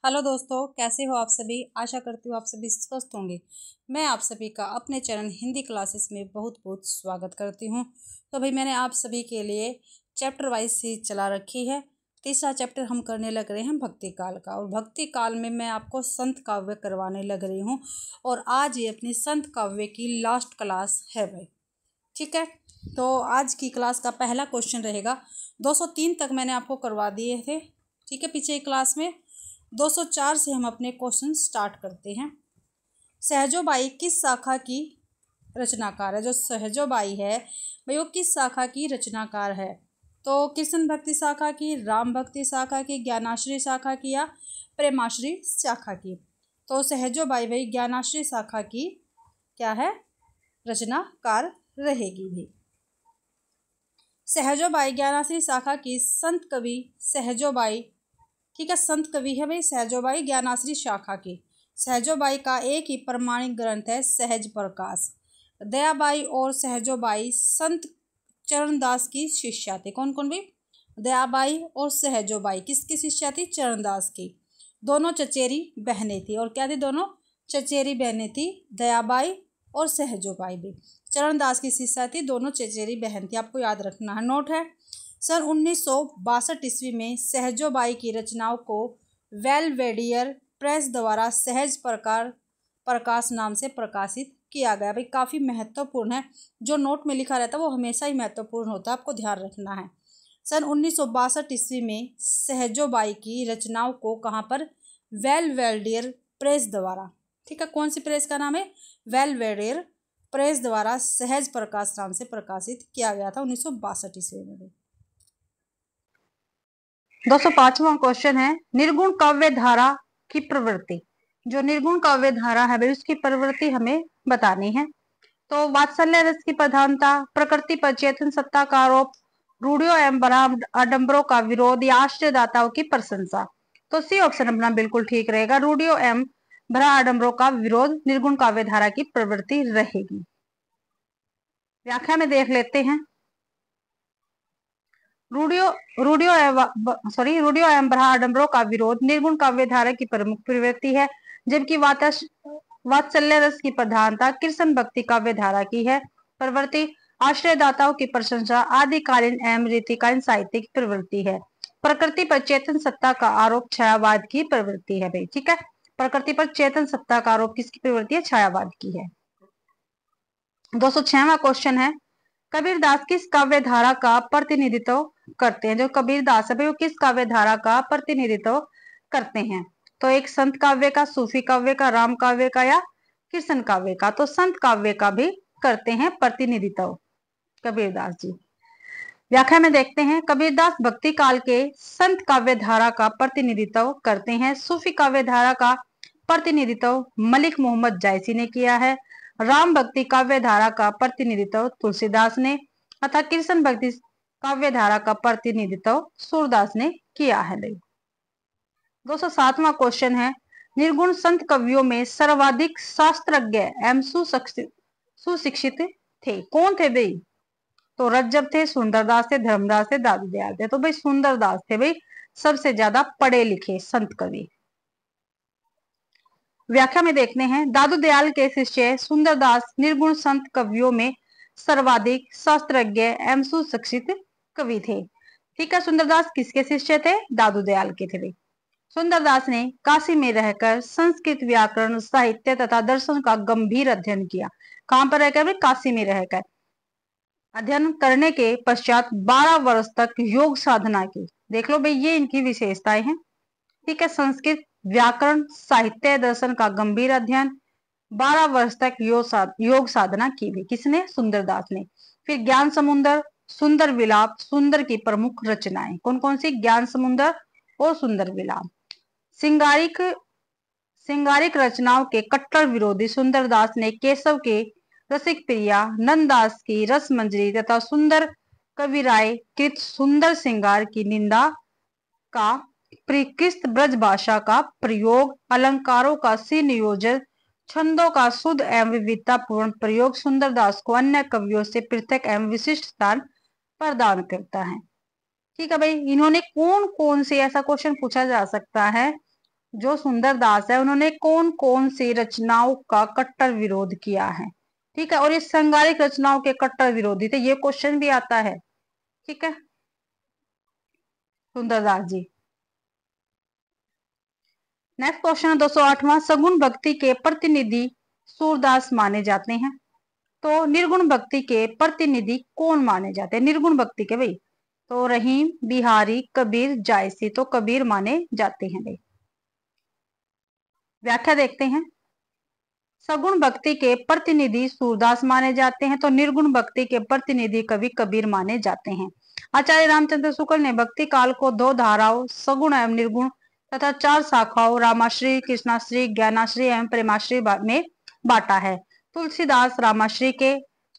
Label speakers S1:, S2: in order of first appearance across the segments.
S1: Hello दोस्तों, कैसे हो आप सभी। आशा करती हूँ आप सभी स्वस्थ होंगे। मैं आप सभी का अपने चैनल हिंदी क्लासेस में बहुत बहुत स्वागत करती हूँ। तो भाई मैंने आप सभी के लिए चैप्टर वाइज सीरीज चला रखी है। तीसरा चैप्टर हम करने लग रहे हैं भक्ति काल का, और भक्ति काल में मैं आपको संत काव्य करवाने लग रही हूँ। और आज ये अपनी संत काव्य की लास्ट क्लास है भाई, ठीक है। तो आज की क्लास का पहला क्वेश्चन रहेगा। 203 तक मैंने आपको करवा दिए थे, ठीक है, पीछे क्लास में। 204 से हम अपने क्वेश्चन स्टार्ट करते हैं। सहजोबाई किस शाखा की रचनाकार है। जो सहजोबाई है भाई वो किस शाखा की रचनाकार है। तो कृष्ण भक्ति शाखा की, राम भक्ति शाखा की, ज्ञानाश्री शाखा की या प्रेमाश्री शाखा की। तो सहजोबाई भाई ज्ञानाश्री शाखा की क्या है, रचनाकार रहेगी भी। सहजोबाई ज्ञानाश्री शाखा की संत कवि सहजोबाई, ठीक है, संत कवि है भाई सहजोबाई ज्ञानाश्री शाखा की। सहजोबाई का एक ही प्रमाणिक ग्रंथ है सहज प्रकाश। दयाबाई और सहजोबाई संत चरणदास की शिष्या थी। कौन कौन भाई, दयाबाई और सहजोबाई किसकी शिष्या थी, चरणदास की। दोनों चचेरी बहनें थी। और क्या थी, दोनोनों चचेरी बहनें थी, दयाबाई और सहजोबाई भी। चरणदास की शिष्या थी, दोनों चचेरी बहन थी, आपको याद रखना है, नोट है। सन 1962 ईस्वी में सहजोबाई की रचनाओं को वेलवेडियर प्रेस द्वारा सहज प्रकाश नाम से प्रकाशित किया गया। भाई काफ़ी महत्वपूर्ण है, जो नोट में लिखा रहता है वो हमेशा ही महत्वपूर्ण होता है, आपको ध्यान रखना है। सन 1962 ईस्वी में सहजोबाई की रचनाओं को कहाँ पर, वेलवेडियर प्रेस द्वारा, ठीक है, कौन सी प्रेस का नाम है, वेलवेडियर प्रेस द्वारा सहज प्रकाश नाम से प्रकाशित किया गया था 1962 ईस्वी में। 205वां क्वेश्चन है, निर्गुण काव्य धारा की प्रवृत्ति। जो निर्गुण काव्य धारा है भाई उसकी प्रवृत्ति हमें बतानी है। तो वात्सल्य रस की प्रधानता, प्रकृति पर चेतन सत्ता का आरोप, रूढ़ियों एवं बराम आडंबरों का विरोध या आश्रयदाताओं की प्रशंसा। तो सी ऑप्शन अपना बिल्कुल ठीक रहेगा, रूढ़ियों एवं भरा आडंबरों का विरोध निर्गुण काव्य धारा की प्रवृत्ति रहेगी। व्याख्या में देख लेते हैं। रूढ़ियों एवं भरा आडंबरों का विरोध निर्गुण काव्य धारा की प्रमुख प्रवृत्ति है, जबकि वात्सल्य रस की प्रधानता कृष्ण भक्ति काव्य धारा की है प्रवृत्ति। आश्रयदाताओं की प्रशंसा आदिकालीन एवं रीतिकालीन साहित्य की प्रवृत्ति है। प्रकृति पर चेतन सत्ता का आरोप छायावाद की प्रवृत्ति है भाई, ठीक है। प्रकृति पर चेतन सत्ता का आरोप किसकी प्रवृत्ति है, छायावाद की है। 206वां क्वेश्चन है, कबीरदास किस काव्य धारा का प्रतिनिधित्व करते हैं। जो कबीरदास है वो किस काव्य धारा का प्रतिनिधित्व करते हैं। तो एक संत काव्य का, सूफी काव्य का, राम काव्य का या कृष्ण काव्य का। तो संत काव्य का भी करते हैं प्रतिनिधित्व कबीरदास जी। व्याख्या में देखते हैं, कबीरदास भक्ति काल के संत काव्य धारा का प्रतिनिधित्व करते हैं। सूफी काव्य धारा का प्रतिनिधित्व मलिक मोहम्मद जायसी ने किया है। राम भक्ति काव्य धारा का प्रतिनिधित्व तुलसीदास ने, तथा कृष्ण भक्ति काव्य धारा का प्रतिनिधित्व सूरदास ने किया है। 207वां क्वेश्चन है, निर्गुण संत कवियों में सर्वाधिक शास्त्रज्ञ एवं सुशिक्षित थे। कौन थे भाई। तो रज्जब थे, सुंदरदास थे, धर्मदास थे, दादू दयाल थे। तो भाई सुंदरदास थे भाई सबसे ज्यादा पढ़े लिखे संत कवि। व्याख्या में देखते हैं, दादू दयाल के शिष्य सुंदरदास निर्गुण संत कवियों में सर्वाधिक शास्त्रज्ञ एवं सुशिक्षित कवि थे, ठीक है। सुंदरदास किसके शिष्य थे, दादू दयाल के थे। सुंदरदास ने काशी में रहकर संस्कृत व्याकरण साहित्य तथा दर्शन का गंभीर अध्ययन किया। कहां पर रहकर, काशी में रहकर अध्ययन करने के पश्चात 12 वर्ष तक योग साधना की। देख लो भाई ये इनकी विशेषताएं हैं, ठीक है। संस्कृत व्याकरण साहित्य दर्शन का गंभीर अध्ययन, 12 वर्ष तक योग साधना की भी किसने, सुंदरदास ने। फिर ज्ञान समुंदर, सुंदर विलाप, सुंदर की प्रमुख रचनाएं कौन कौन सी, ज्ञान समुंदर और सुंदर विलाप। सिंगारिक रचनाओं के कट्टर विरोधी सुंदरदास ने केशव के रसिक प्रिया, नंददास की रस मंजरी तथा सुंदर कविराय कृत सुंदर सिंगार की निंदा का, परिकृत ब्रज भाषा का प्रयोग, अलंकारों का सुनियोजन, छंदों का शुद्ध एवं विविधतापूर्ण प्रयोग सुंदरदास को अन्य कवियों से पृथक एवं विशिष्ट स्थान प्रदान करता है, ठीक है भाई। इन्होंने कौन कौन से, ऐसा क्वेश्चन पूछा जा सकता है, जो सुंदरदास है उन्होंने कौन कौन सी रचनाओं का कट्टर विरोध किया है। ठीक है, और ये संगारिक रचनाओं के कट्टर विरोधी थे, ये क्वेश्चन भी आता है। ठीक है, सुंदरदास जी। नेक्स्ट क्वेश्चन है 208वां, सगुण भक्ति के प्रतिनिधि सूरदास माने जाते हैं। तो निर्गुण भक्ति के प्रतिनिधि कौन माने जाते हैं, निर्गुण भक्ति के भाई? तो रहीम, बिहारी, कबीर, जायसी। तो कबीर माने जाते हैं भाई। व्याख्या देखते हैं। सगुण भक्ति के प्रतिनिधि सूरदास माने जाते हैं, तो निर्गुण भक्ति के प्रतिनिधि कवि कबीर माने जाते हैं। आचार्य रामचंद्र शुक्ल ने भक्ति काल को दो धाराओं सगुण एवं निर्गुण तथा चार शाखाओं रामाश्री, कृष्णाश्री, ज्ञानाश्री एवं प्रेमाश्री में बांटा है। तुलसीदास रामाश्री के,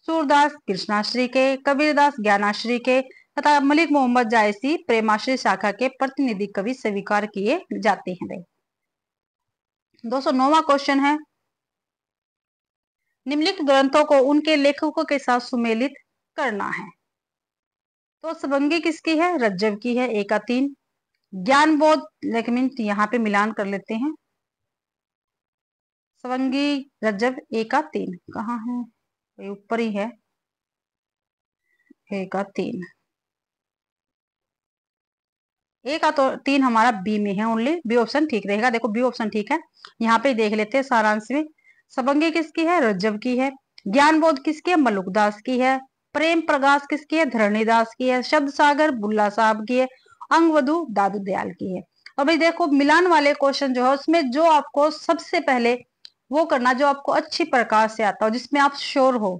S1: सूरदास कृष्णाश्री के, कबीरदास ज्ञानाश्री के तथा मलिक मोहम्मद जायसी प्रेमाश्री शाखा के प्रतिनिधि कवि स्वीकार किए जाते हैं। 209वां क्वेश्चन है, निम्नलिखित ग्रंथों को उनके लेखकों के साथ सुमेलित करना है। तो सवंगी किसकी है, रज्जव की है, 1 का 3। ज्ञान बोध, लेकिन यहाँ पे मिलान कर लेते हैं, सवंगी रज्जव 1 का 3 कहाँ है, ऊपर ही है, 1 का 3। 1 का तो 3 हमारा बी में है, ओनली बी ऑप्शन ठीक रहेगा। देखो बी ऑप्शन ठीक है, यहाँ पे देख लेते हैं सारांश में। सबंगी किसकी है, रज्जव की है। ज्ञान बोध किसकी है, मलुकदास की है। प्रेम प्रकाश किसकी है, धरणीदास की है। शब्द सागर बुल्ला साहब की है। अंगवधु दादू दयाल की है। और भाई देखो मिलान वाले क्वेश्चन जो है उसमें जो आपको सबसे पहले वो करना, जो आपको अच्छी प्रकार से आता हो, जिसमें आप श्योर हो,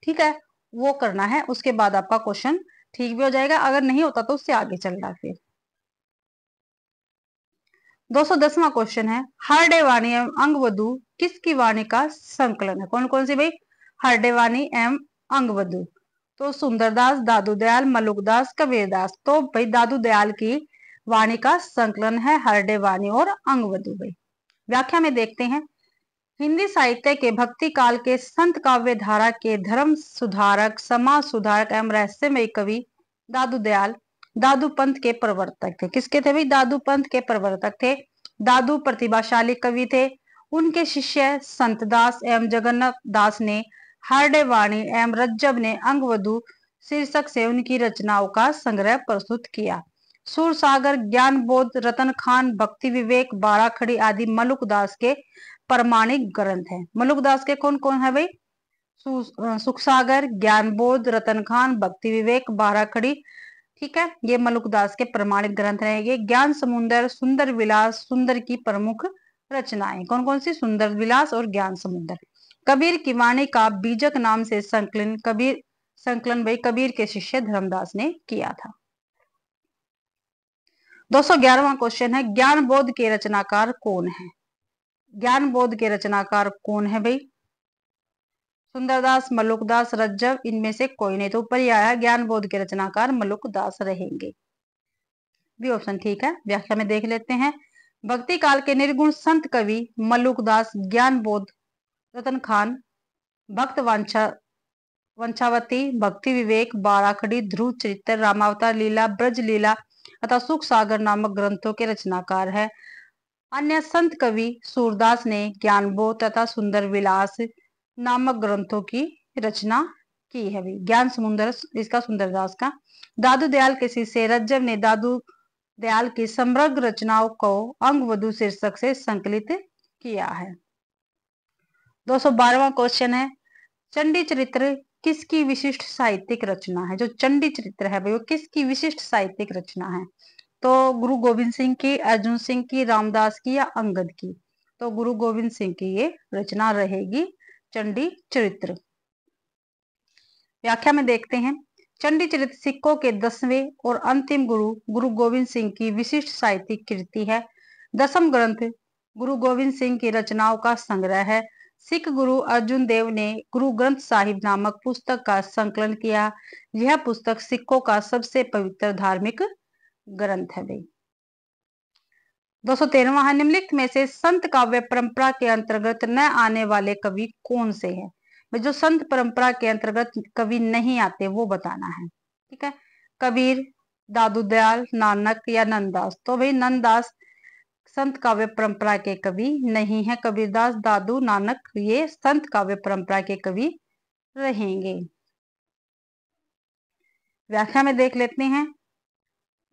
S1: ठीक है, वो करना है। उसके बाद आपका क्वेश्चन ठीक भी हो जाएगा, अगर नहीं होता तो उससे आगे चलना। फिर 210वां क्वेश्चन है, हरडे वाणी एवं अंगवधु किसकी वाणी का संकलन है। कौन कौन सी भाई, हरडे वाणी एवं अंगवधु। तो सुंदरदास, दादू दयाल, मलुकदास, कबीरदास। तो भाई दादू दयाल की वाणी का संकलन है हरडे वाणी और अंगवधु। भाई व्याख्या में देखते हैं। हिंदी साहित्य के भक्ति काल के संत काव्य धारा के धर्म सुधारक, समाज सुधारक एवं रहस्यमय कवि दादू दयाल दादू पंथ के प्रवर्तक थे। किसके थे भाई, दादू पंथ के प्रवर्तक थे। दादू प्रतिभाशाली कवि थे। उनके शिष्य संत दास एवं जगन्नाथ दास ने हार्डे वाणी एवं रज्जब ने अंगवधु शीर्षक से उनकी रचनाओं का संग्रह प्रस्तुत किया। सूरसागर, ज्ञान बोध, रतन खान, भक्ति विवेक, बाराखड़ी आदि मलुकदास के प्रमाणिक ग्रंथ हैं। मलुकदास के कौन कौन है भाई, सुखसागर, ज्ञान बोध, रतन खान, भक्ति विवेक, बाराखड़ी। ठीक है, ये मलुकदास के प्रमाणित ग्रंथ रहेंगे। ज्ञान समुंदर, सुंदर विलास, सुंदर की प्रमुख रचनाएं। कौन कौन सी, सुंदर विलास और ज्ञान समुंदर। कबीर की वाणी का बीजक नाम से संकलन भाई कबीर के शिष्य धर्मदास ने किया था। 211वां क्वेश्चन है, ज्ञान बोध के रचनाकार कौन है। ज्ञान बोध के रचनाकार कौन है भाई, सुंदरदास, मलुकदास, रज्जव, इनमें से कोई नहीं। तो ऊपर ही आया ज्ञान बोध के रचनाकार मलुकदास रहेंगे, भी ऑप्शन ठीक है। व्याख्या में देख लेते हैं। भक्ति काल के निर्गुण संत कवि मलुकदास, ज्ञान बोध, रतन खान, भक्त वंशावती, भक्ति विवेक, बाराखड़ी, ध्रुव चरित्र, रामावतार लीला, ब्रज लीला तथा सुख सागर नामक ग्रंथों के रचनाकार है। अन्य संत कवि सूरदास ने ज्ञानबोध तथा सुंदर विलास नामक ग्रंथों की रचना की है। ज्ञान समुंदर इसका सुंदरदास का। दादू दयाल के शिष्य रज्जव ने दादू दयाल की समग्र रचनाओं को अंगवधु शीर्षक से संकलित किया है। 212वां क्वेश्चन है, चंडी चरित्र किसकी विशिष्ट साहित्यिक रचना है। जो चंडी चरित्र है भाई वो किसकी विशिष्ट साहित्यिक रचना है। तो गुरु गोविंद सिंह की, अर्जुन सिंह की, रामदास की या अंगद की। तो गुरु गोविंद सिंह की ये रचना रहेगी चंडी चरित्र। व्याख्या में देखते हैं। चंडी चरित्र सिखों के 10वें और अंतिम गुरु गुरु गोविंद सिंह की विशिष्ट साहित्यिक कृति है। 10वां ग्रंथ गुरु गोविंद सिंह की रचनाओं का संग्रह है। सिख गुरु अर्जुन देव ने गुरु ग्रंथ साहिब नामक पुस्तक का संकलन किया। यह पुस्तक सिखों का सबसे पवित्र धार्मिक ग्रंथ है भाई। 213वां है, निम्नलिखित में से संत काव्य परंपरा के अंतर्गत न आने वाले कवि कौन से हैं। जो संत परंपरा के अंतर्गत कवि नहीं आते वो बताना है। ठीक है, कबीर, दादू दयाल, नानक या नंददास। तो भाई नंददास संत काव्य परंपरा के कवि नहीं है। कबीरदास, दादू, नानक ये संत काव्य परंपरा के कवि रहेंगे। व्याख्या में देख लेते हैं।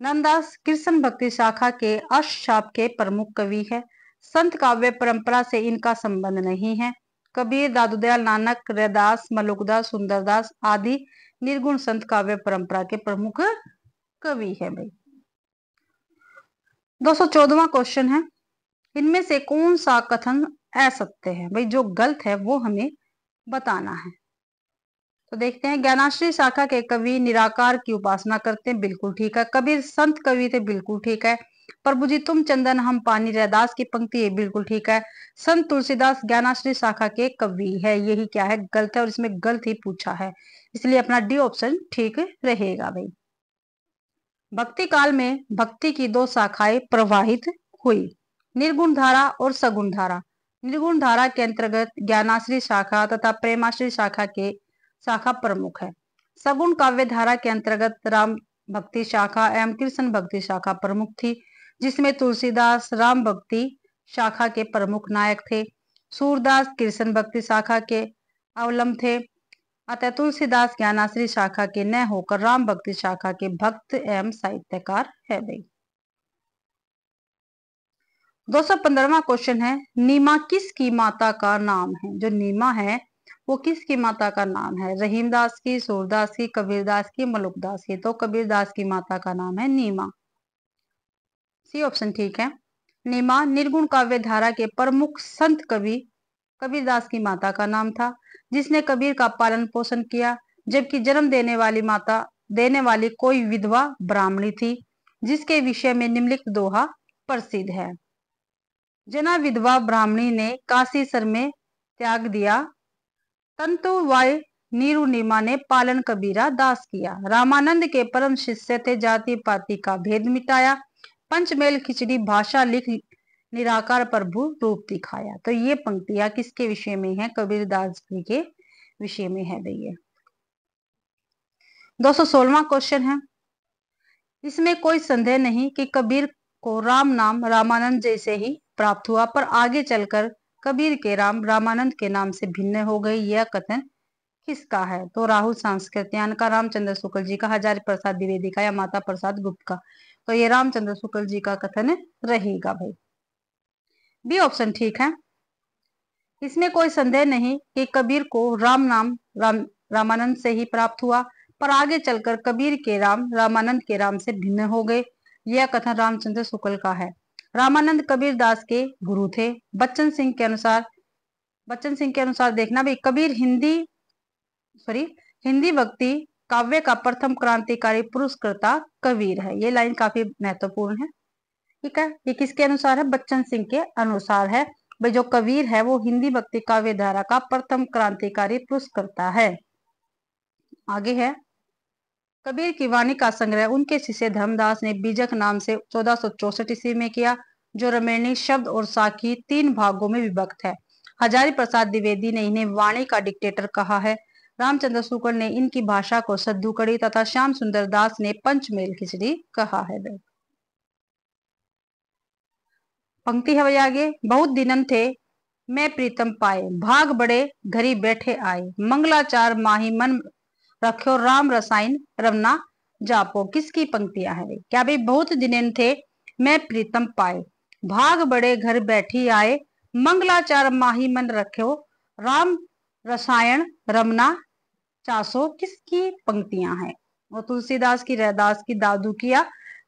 S1: नंददास कृष्ण भक्ति शाखा के अष्टछाप के प्रमुख कवि है। संत काव्य परंपरा से इनका संबंध नहीं है। कबीर, दादूदयाल, नानक, रैदास, मलुकदास, सुंदरदास आदि निर्गुण संत काव्य परंपरा के प्रमुख कवि है भाई। 214वां क्वेश्चन है, इनमें से कौन सा कथन असत्य है? भाई जो गलत है वो हमें बताना है। तो देखते हैं। ज्ञानाश्री शाखा के कवि निराकार की उपासना करते हैं, बिल्कुल ठीक है। कबीर संत कवि थे, बिल्कुल ठीक है। प्रभु जी तुम चंदन हम पानी, रैदास की पंक्ति है, बिल्कुल ठीक है। संत तुलसीदास ज्ञानाश्री शाखा के कवि है, यही क्या है? गलत है, और इसमें गलत ही पूछा है, इसलिए अपना डी ऑप्शन ठीक रहेगा भाई। भक्ति काल में भक्ति की दो शाखाएं प्रवाहित हुई, निर्गुण धारा और सगुण धारा। निर्गुण धारा के अंतर्गत ज्ञानाश्री शाखा तथा प्रेमाश्री शाखा प्रमुख है। सगुण काव्य धारा के अंतर्गत राम भक्ति शाखा एवं कृष्ण भक्ति शाखा प्रमुख थी, जिसमें तुलसीदास राम भक्ति शाखा के प्रमुख नायक थे। सूरदास कृष्ण भक्ति शाखा के अवलंब थे। अतः तुलसीदास ज्ञानाश्री शाखा के न होकर राम भक्ति शाखा के भक्त एवं साहित्यकार है भाई। 215वां क्वेश्चन है, नीमा किसकी माता का नाम है? जो नीमा है वो किसकी माता का नाम है? रहीमदास की, सूरदास की, कबीरदास की, मलुकदास की? तो कबीरदास की माता का नाम है नीमा, सी ऑप्शन ठीक है। नीमा निर्गुण काव्य धारा के प्रमुख संत कवि कबीरदास की माता का नाम था, जिसने कबीर का पालन पोषण किया, जबकि जन्म देने वाली कोई विधवा ब्राह्मणी थी, जिसके विषय में निम्नलिखित दोहा प्रसिद्ध है। जना विधवा ब्राह्मणी ने काशी सर में त्याग दिया, तंतु वाय नीरू नीमा ने पालन कबीरा दास किया। रामानंद के परम शिष्य थे, जाति पाति का भेद मिटाया, पंचमेल खिचड़ी भाषा लिख निराकार प्रभु रूप दिखाया। तो ये पंक्तियां किसके विषय में है? कबीरदास जी के विषय में है भैया। 216वां क्वेश्चन है, इसमें कोई संदेह नहीं कि कबीर को राम नाम रामानंद जैसे ही प्राप्त हुआ, पर आगे चलकर कबीर के राम रामानंद के नाम से भिन्न हो गई। यह कथन किसका है? तो राहुल सांस्कृत्यायन का, रामचंद्र शुक्ल जी का, हजारी प्रसाद द्विवेदी का या माता प्रसाद गुप्त का? तो ये रामचंद्र शुक्ल जी का कथन रहेगा भाई, बी ऑप्शन ठीक है। इसमें कोई संदेह नहीं कि कबीर को राम नाम रामानंद से ही प्राप्त हुआ, पर आगे चलकर कबीर के राम रामानंद के राम से भिन्न हो गए। यह कथन रामचंद्र शुक्ल का है। रामानंद कबीरदास के गुरु थे। बच्चन सिंह के अनुसार देखना भाई, कबीर हिंदी भक्ति काव्य का प्रथम क्रांतिकारी पुरस्कर्ता कबीर है। ये लाइन काफी महत्वपूर्ण है, ठीक है। ये किसके अनुसार है? बच्चन सिंह के अनुसार है भाई। जो कबीर है वो हिंदी भक्ति काव्य धारा का प्रथम क्रांतिकारी पुरस्कर्ता है। आगे है, कबीर की वाणी का संग्रह उनके शिष्य धर्मदास ने बीजक नाम से 1464 ईस्वी में किया, जो रमेणी शब्द और साखी 3 भागों में विभक्त है। हजारी प्रसाद द्विवेदी ने इन्हें वाणी का डिक्टेटर कहा है। रामचंद्र शुक्ल ने इनकी भाषा को सद्दुकड़ी तथा श्याम सुंदर दास ने पंचमेल खिचड़ी कहा है। पंक्ति है भाई आगे, बहुत दिनन थे मैं प्रीतम पाए, भाग बड़े घरी बैठे आए, मंगलाचार माही मन रखो राम रसायन रवना जापो। किसकी पंक्तियां है भाई? क्या भाई? बहुत दिनन थे मैं प्रीतम पाए, भाग बड़े घर बैठी आए, मंगलाचार माही मन रखो राम रसायन रमना चासो। किसकी पंक्तियां हैं? वो तुलसीदास की, रैदास की, दादू की या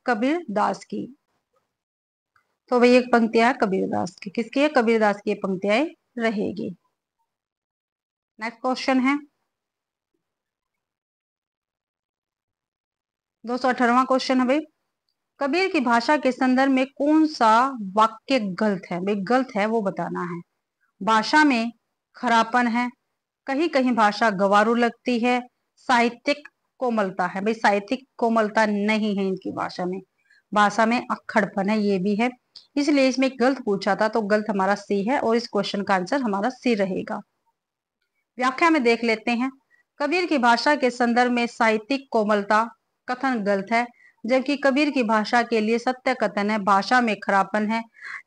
S1: कबीर दास की? तो भाई एक पंक्तियां कबीरदास की। किसकी है? कबीरदास की पंक्तियां रहेगी। नेक्स्ट क्वेश्चन है 218वां क्वेश्चन है भाई, कबीर की भाषा के संदर्भ में कौन सा वाक्य गलत है? भाई गलत है वो बताना है। भाषा में खरापन है, कहीं कहीं भाषा गवारू लगती है, साहित्यिक कोमलता है। भाई साहित्यिक कोमलता नहीं है इनकी भाषा में अक्खड़पन है, ये भी है। इसलिए इसमें गलत पूछा था, तो गलत हमारा सी है और इस क्वेश्चन का आंसर हमारा सी रहेगा। व्याख्या में देख लेते हैं। कबीर की भाषा के संदर्भ में साहित्यिक कोमलता कथन गलत है। जबकि कबीर की भाषा के लिए सत्य कथन है, भाषा में खरापन है,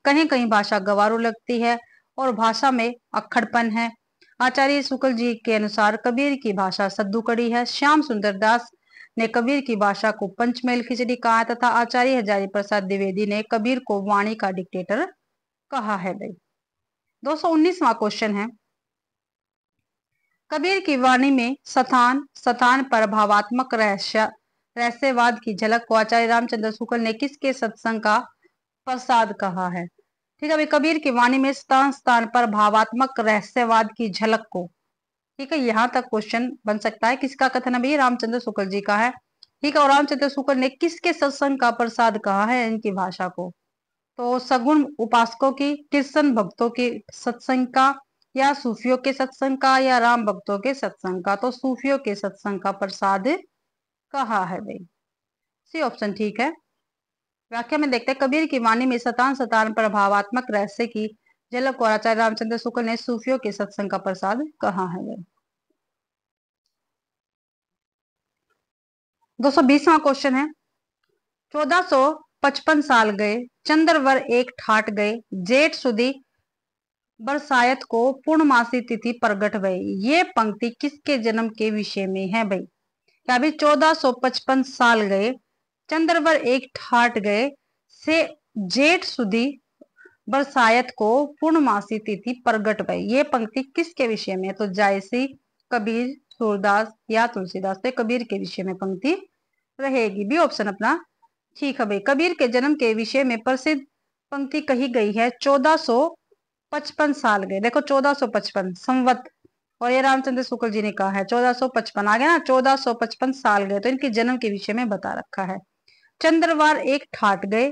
S1: कहीं कहीं भाषा गवारू लगती है और भाषा में अक्खड़पन है। आचार्य शुक्ल जी के अनुसार कबीर की भाषा सद्दू है। श्याम सुंदर दास ने कबीर की भाषा को पंचमेल खिचड़ी कहा तथा आचार्य हजारी प्रसाद द्विवेदी ने कबीर को वाणी का डिक्टेटर कहा है। भाई 219वां क्वेश्चन है, कबीर की वाणी में स्थान स्थान पर भावात्मक रहस्यवाद की झलक को आचार्य रामचंद्र शुक्ल ने किसके सत्संग का प्रसाद कहा है? ठीक है भाई, कबीर की वाणी में स्थान स्थान पर भावात्मक रहस्यवाद की झलक को, ठीक है, यहाँ तक क्वेश्चन बन सकता है। किसका कथन है भाई? रामचंद्र शुक्ल जी का है। ठीक है, और रामचंद्र शुक्ल ने किसके सत्संग का प्रसाद कहा है इनकी भाषा को? तो सगुण उपासकों की, कृष्ण भक्तों की सत्संग का, या सूफियों के सत्संग का, या राम भक्तों के सत्संग का? तो सूफियों के सत्संग का प्रसाद कहा है भाई, सी ऑप्शन ठीक है। व्याख्या में देखते हैं, कबीर की वाणी में सतान सतान पर भावात्मक रहस्य की झलक को आचार्य रामचंद्र शुक्ल ने सूफियों के सत्संग का प्रसाद कहा है भाई। 220वां क्वेश्चन है, 1455 साल गए, चंद्रवर एक ठाट गए, जेठ सुदी बरसायत को पूर्णमासी तिथि प्रगट भई। ये पंक्ति किसके जन्म के विषय में है भाई? क्या भी 1455 साल गए, चंद्रवर एक ठाट गए से जेठ सुदी बरसायत को पूर्णमासी तिथि प्रगट भई। ये पंक्ति किसके विषय में? तो जायसी, कबीर, सूरदास या तुलसीदास? तो कबीर के विषय में पंक्ति रहेगी, बी ऑप्शन अपना ठीक है भाई। कबीर के जन्म के विषय में प्रसिद्ध पंक्ति कही गई है 1455 साल गए। देखो 1455 संवत, और ये रामचंद्र शुक्ल जी ने कहा है 1455 आ गया ना, 1455 साल गए, तो इनके जन्म के विषय में बता रखा है। चंद्रवार एक ठाट गए,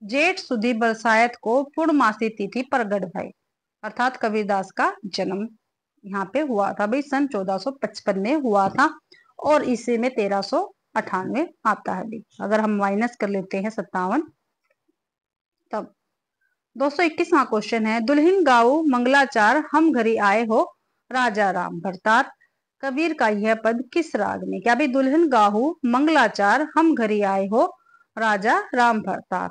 S1: जेठ सुदी बरसायत को पूर्णमासी तिथि प्रगट भई, अर्थात कबीरदास का जन्म यहाँ पे हुआ था भाई, सन 1455 में हुआ था, और इसी में 1398 आता है भाई। अगर हम माइनस कर लेते हैं 57 तब। 221वां क्वेश्चन है, दुल्हन गाओ मंगलाचार हम घरी आए हो राजा राम भरतार। कबीर का यह पद किस राग में? क्या भाई, दुल्हन गाहू मंगलाचार हम घरी आए हो राजा राम भरतार।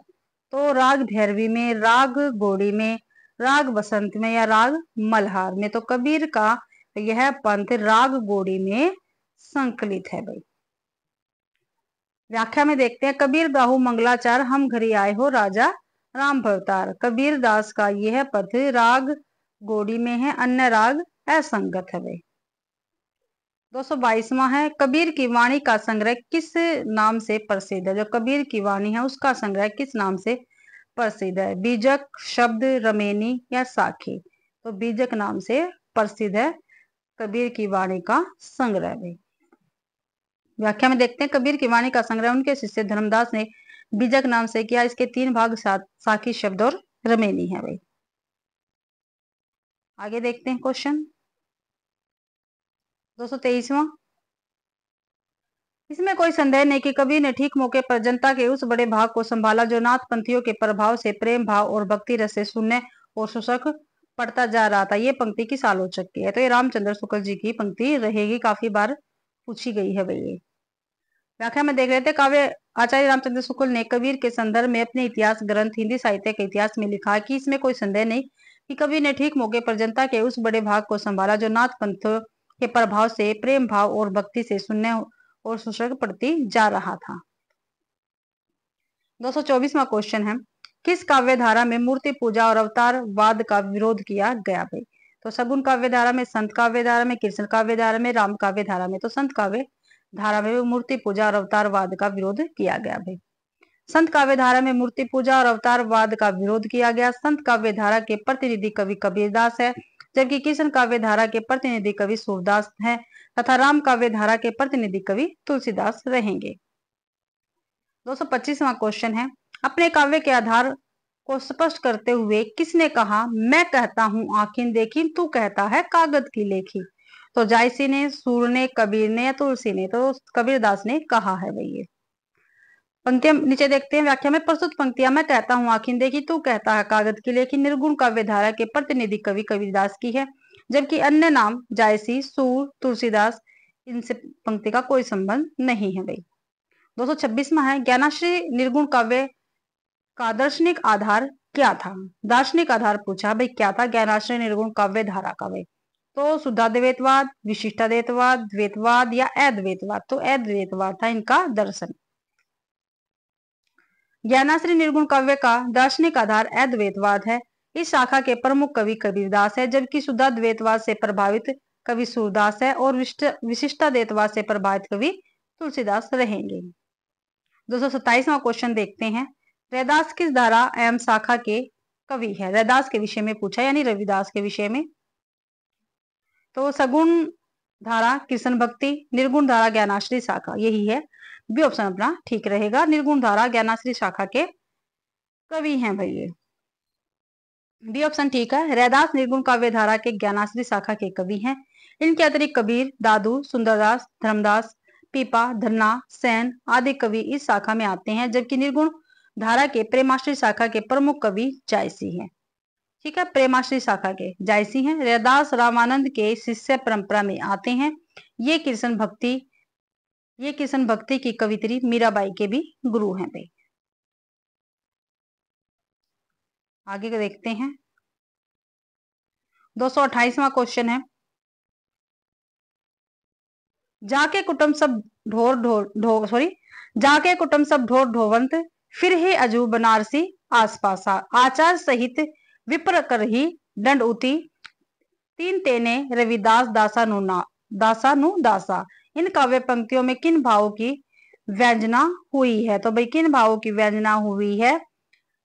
S1: तो राग भैरवी में, राग गोड़ी में, राग बसंत में, या राग मल्हार में? तो कबीर का यह पंथ राग गोड़ी में संकलित है भाई। व्याख्या में देखते हैं, कबीर गाहू मंगलाचार हम घरी आए हो राजा राम भरतार। कबीर दास का यह पथ राग गोड़ी में है, अन्य राग असंगत है भाई। 222वां है, कबीर की वाणी का संग्रह किस नाम से प्रसिद्ध है? जो कबीर की वाणी है उसका संग्रह किस नाम से प्रसिद्ध है? बीजक, शब्द, रमेनी या साखी? तो बीजक नाम से प्रसिद्ध है कबीर की वाणी का संग्रह भाई। व्याख्या में देखते हैं, कबीर की वाणी का संग्रह उनके शिष्य धर्मदास ने बीजक नाम से किया। इसके 3 भाग साखी, शब्द और रमेनी है भाई। आगे देखते हैं क्वेश्चन 223वां। इसमें कोई संदेह नहीं कि कबीर ने ठीक मौके पर जनता के उस बड़े भाग को संभाला जो नाथ पंथियों के प्रभाव से प्रेम भाव और भक्ति रस से शून्य और शुष्क पड़ता जा रहा था। ये पंक्ति किस आलोचक की है? तो ये रामचंद्र शुक्ल जी की पंक्ति रहेगी, काफी बार पूछी गई है भाई। व्याख्या में देख रहे थे, काव्य आचार्य रामचंद्र शुक्ल ने कबीर के संदर्भ में अपने इतिहास ग्रंथ हिंदी साहित्य के इतिहास में लिखा कि इसमें कोई संदेह नहीं कि कबीर ने ठीक मौके पर जनता के उस बड़े भाग को संभाला जो नाथ पंथ के प्रभाव से प्रेम भाव और भक्ति से शून्य और शुष्क पड़ती जा रहा था। 224वां क्वेश्चन है, किस काव्य धारा में मूर्ति पूजा और अवतारवाद का विरोध किया गया भाई? तो सगुन काव्य धारा में, संत काव्य धारा में, कृष्ण काव्य धारा में, राम काव्य धारा में? तो संत काव्य धारा में मूर्ति पूजा और अवतारवाद का विरोध किया गया भाई। संत काव्य धारा में मूर्ति पूजा और अवतारवाद का विरोध किया गया। संत काव्य धारा के प्रतिनिधि कवि कबीरदास है, जबकि कृष्ण काव्य धारा के प्रतिनिधि कवि सूरदास है तथा राम काव्य धारा के प्रतिनिधि कवि तुलसीदास रहेंगे। 225वां क्वेश्चन है, अपने काव्य के आधार को स्पष्ट करते हुए किसने कहा, मैं कहता हूं आखिन देखी, तू कहता है कागज की लेखी? तो जायसी ने, सूर ने, कबीर ने या तुलसी ने? तो कबीरदास ने कहा है भाई। ये पंक्तियां नीचे देखते हैं। व्याख्या में, प्रस्तुत पंक्तियां मैं कहता हूं आखिन देखी, तू कहता है कागज की लेखी निर्गुण काव्य धारा के प्रतिनिधि कवि कबीरदास की है, जबकि अन्य नाम जायसी, सूर, तुलसीदास, इनसे पंक्ति का कोई संबंध नहीं है भाई। 226वां है ज्ञानाश्री निर्गुण काव्य का दार्शनिक आधार क्या था। दार्शनिक आधार पूछा भाई क्या था ज्ञानाश्री निर्गुण काव्य धारा का भाई। तो शुद्धाद्वैतवाद, विशिष्टाद्वैतवाद, द्वैतवाद या अद्वैतवाद। तो अद्वैतवाद था इनका दर्शन। ज्ञानाश्री निर्गुण काव्य का दार्शनिक आधार अद्वैतवाद है। इस शाखा के प्रमुख कवि कबीरदास है, जबकि शुद्धाद्वैतवाद से प्रभावित कवि सूरदास है और विशिष्टाद्वैतवाद से प्रभावित कवि तुलसीदास रहेंगे। 227वां क्वेश्चन देखते हैं। रैदास किस धारा एवं शाखा के कवि है। रैदास के विषय में पूछा यानी रविदास के विषय में। तो सगुण धारा कृष्ण भक्ति, निर्गुण धारा ज्ञानाश्री शाखा, यही है बी ऑप्शन अपना ठीक रहेगा। निर्गुण धारा ज्ञानाश्री शाखा के कवि हैं भाई ये, बी ऑप्शन ठीक है। रैदास निर्गुण काव्य धारा के ज्ञानाश्री शाखा के कवि हैं। इनके अतिरिक्त कबीर, दादू, सुंदरदास, धर्मदास, पीपा, धन्ना, सेन आदि कवि इस शाखा में आते हैं, जबकि निर्गुण धारा के प्रेमाश्री शाखा के प्रमुख कवि जायसी हैं। ठीक है, प्रेमाश्री शाखा के जायसी हैं। रैदास रामानंद के शिष्य परंपरा में आते हैं। ये कृष्ण भक्ति की कवित्री मीराबाई के भी गुरु हैं भाई। आगे को देखते हैं। 228वां क्वेश्चन है। जाके कुटुंब सब ढोर ढोवंत फिर ही अजू बनारसी आसपास आचार सहित विप्र कर ही दंड उती तीन तेने रविदास दासा। इन काव्य पंक्तियों में किन भावों की व्यंजना हुई है। तो भाई किन भावों की व्यंजना हुई है।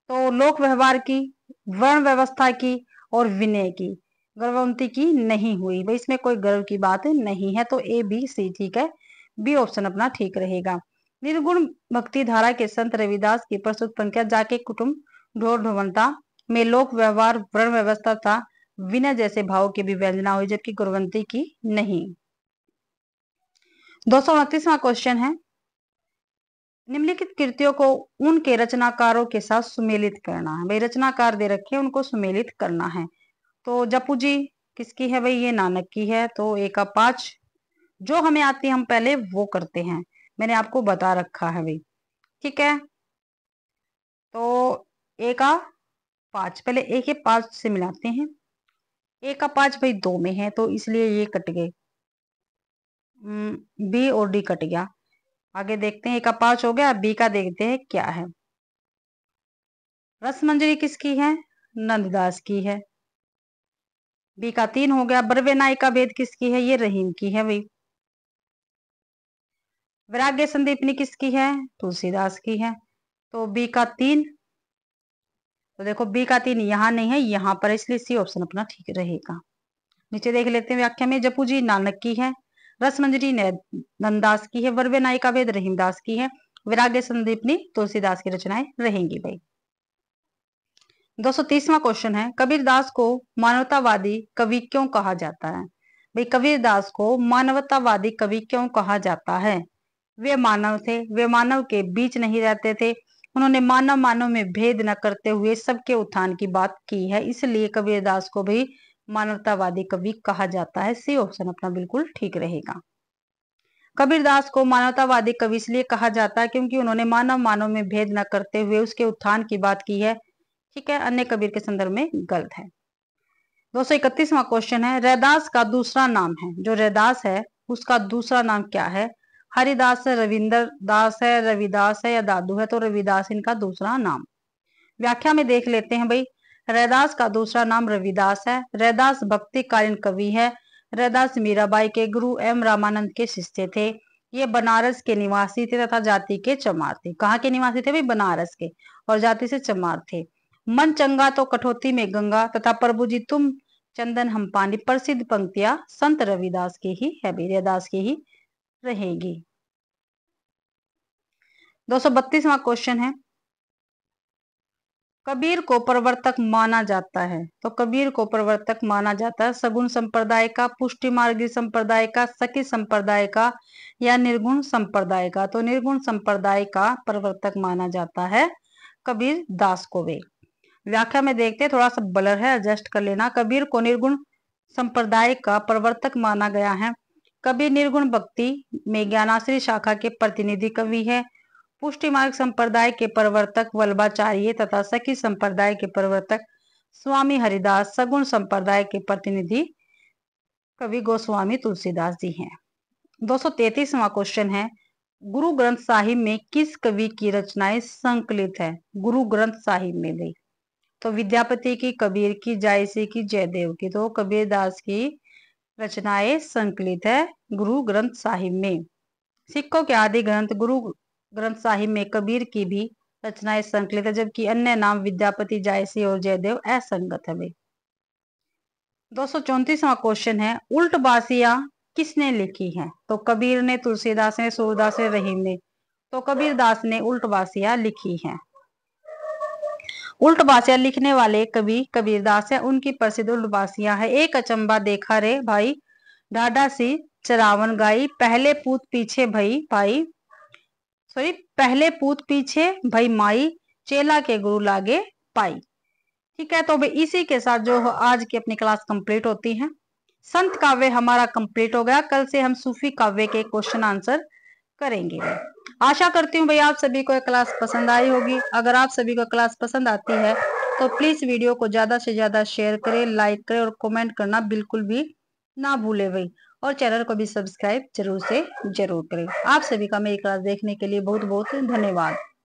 S1: तो लोक व्यवहार की, वर्ण व्यवस्था की और विनय की। गर्भवंती की नहीं हुई भाई, इसमें कोई गर्व की बात नहीं है। तो ए बी सी ठीक है, बी ऑप्शन अपना ठीक रहेगा। निर्गुण भक्ति धारा के संत रविदास की प्रस्तुत पंक्तियां जाके कुटुंब ढोर ढोवंता में लोक व्यवहार, वर्ण व्यवस्था था विनय जैसे भाव की भी व्यंजना हुई, जबकि गुणवंती की नहीं। 229वां क्वेश्चन है। निम्नलिखित कृतियों को उनके रचनाकारों के साथ सुमेलित करना है। भाई रचनाकार दे रखे हैं, उनको सुमेलित करना है। तो जपू जी किसकी है भाई, ये नानक की है। तो ए का 5 जो हमें आती है हम पहले वो करते हैं, मैंने आपको बता रखा है भाई। ठीक है, तो ए का 5 पहले ए के 5 से मिलाते हैं। ए का 5 भाई 2 में है, तो इसलिए ये कट गए, बी और डी कट गया। आगे देखते हैं, ए का 5 हो गया, बी का देखते हैं क्या है। रसमंजरी किसकी है, नंददास की है। बी का 3 हो गया। बरवे नाई का भेद किसकी है, ये रहीम की है भाई। वैराग्य संदीपनी किसकी है, तुलसीदास की है। तो बी का 3, तो देखो बी का 3 यहाँ नहीं है, यहाँ पर, इसलिए सी ऑप्शन अपना ठीक रहेगा। नीचे देख लेते हैं व्याख्या में। जपू जी नानक की है, रसमंजरी नंददास की है, बरवे नाई का भेद रहीमदास की है, वैराग्य संदीपनी तुलसीदास की रचनाएं रहेंगी भाई। 230वां क्वेश्चन है। कबीरदास को मानवतावादी कवि क्यों कहा जाता है। भाई कबीरदास को मानवतावादी कवि क्यों कहा जाता है। वे मानव थे, वे मानव के बीच नहीं रहते थे, उन्होंने मानव में भेद न करते हुए सबके उत्थान की बात की है, इसलिए कबीरदास को भी मानवतावादी कवि कहा जाता है। सी ऑप्शन अपना बिल्कुल ठीक रहेगा। कबीरदास को मानवतावादी कवि इसलिए कहा जाता है क्योंकि उन्होंने मानव में भेद न करते हुए उसके उत्थान की बात की है। ठीक है, अन्य कबीर के संदर्भ में गलत है। 231वां क्वेश्चन है। रैदास का दूसरा नाम है, जो रैदास है उसका दूसरा नाम क्या है। हरिदास है, रविंदर दास है, रविदास है या दादू है। तो रविदास इनका दूसरा नाम। व्याख्या में देख लेते हैं भाई। रैदास का दूसरा नाम रविदास है। रैदास भक्तिकालीन कवि है। रैदास मीराबाई के गुरु एम रामानंद के शिष्य थे। ये बनारस के निवासी थे तथा जाति के चमार थे। कहाँ के निवासी थे भाई, बनारस के, और जाति से चमार थे। मन चंगा तो कठौती में गंगा तथा प्रभु जी तुम चंदन हम पानी प्रसिद्ध पंक्तियां संत रविदास की ही है, रैदास की ही रहेगी। 232वां क्वेश्चन है। कबीर को प्रवर्तक माना जाता है। तो कबीर को प्रवर्तक माना जाता है सगुण संप्रदाय का, पुष्टि मार्गी संप्रदाय का, सखी संप्रदाय का या निर्गुण संप्रदाय का। तो निर्गुण संप्रदाय का प्रवर्तक माना जाता है कबीर दास को। वे व्याख्या में देखते हैं, थोड़ा सा ब्लर है, एडजस्ट कर लेना। कबीर को निर्गुण संप्रदाय का प्रवर्तक माना गया है। कबीर निर्गुण भक्ति में ज्ञानाश्री शाखा के प्रतिनिधि कवि है। पुष्टि मार्ग संप्रदाय के प्रवर्तक वल्लभाचार्य तथा सखी संप्रदाय के प्रवर्तक स्वामी हरिदास, सगुण संप्रदाय के प्रतिनिधि कवि गोस्वामी तुलसीदास जी हैं। 233वां क्वेश्चन है, गुरु ग्रंथ साहिब में किस कवि की रचनाएं संकलित है? गुरु ग्रंथ साहिब में भाई तो विद्यापति की, कबीर की, जायसी की, जयदेव की। तो कबीरदास की रचनाएं संकलित है गुरु ग्रंथ साहिब में। सिखों के आदि ग्रंथ गुरु ग्रंथ साहिब में कबीर की भी रचनाएं संकलित है, जबकि अन्य नाम विद्यापति, जायसी और जयदेव असंगत है भाई। 234वां क्वेश्चन है, उल्ट बासियां किसने लिखी है? तो कबीर ने, तुलसीदास ने, सूरदास ने, रहीम ने। तो कबीरदास ने उल्ट बासियां लिखी हैं। उल्ट बासियां लिखने वाले कवि कबीरदास है। उनकी प्रसिद्ध उल्ट बासियां है, एक अचंबा देखा रे भाई, ढाढा सी चरावन गाई, पहले पूत पीछे भई भाई, पहले पूत पीछे भई माई, चेला के गुरु लागे पाई। ठीक है, तो भाई इसी के साथ जो आज की अपनी क्लास कंप्लीट होती है। संत काव्य हमारा कंप्लीट हो गया। कल से हम सूफी काव्य के क्वेश्चन आंसर करेंगे। आशा करती हूँ भाई आप सभी को क्लास पसंद आई होगी। अगर आप सभी को क्लास पसंद आती है तो प्लीज वीडियो को ज्यादा से ज्यादा शेयर करें, लाइक करें और कमेंट करना बिल्कुल भी ना भूले भाई। और चैनल को भी सब्सक्राइब जरूर से जरूर करें। आप सभी का मेरी क्लास देखने के लिए बहुत बहुत धन्यवाद।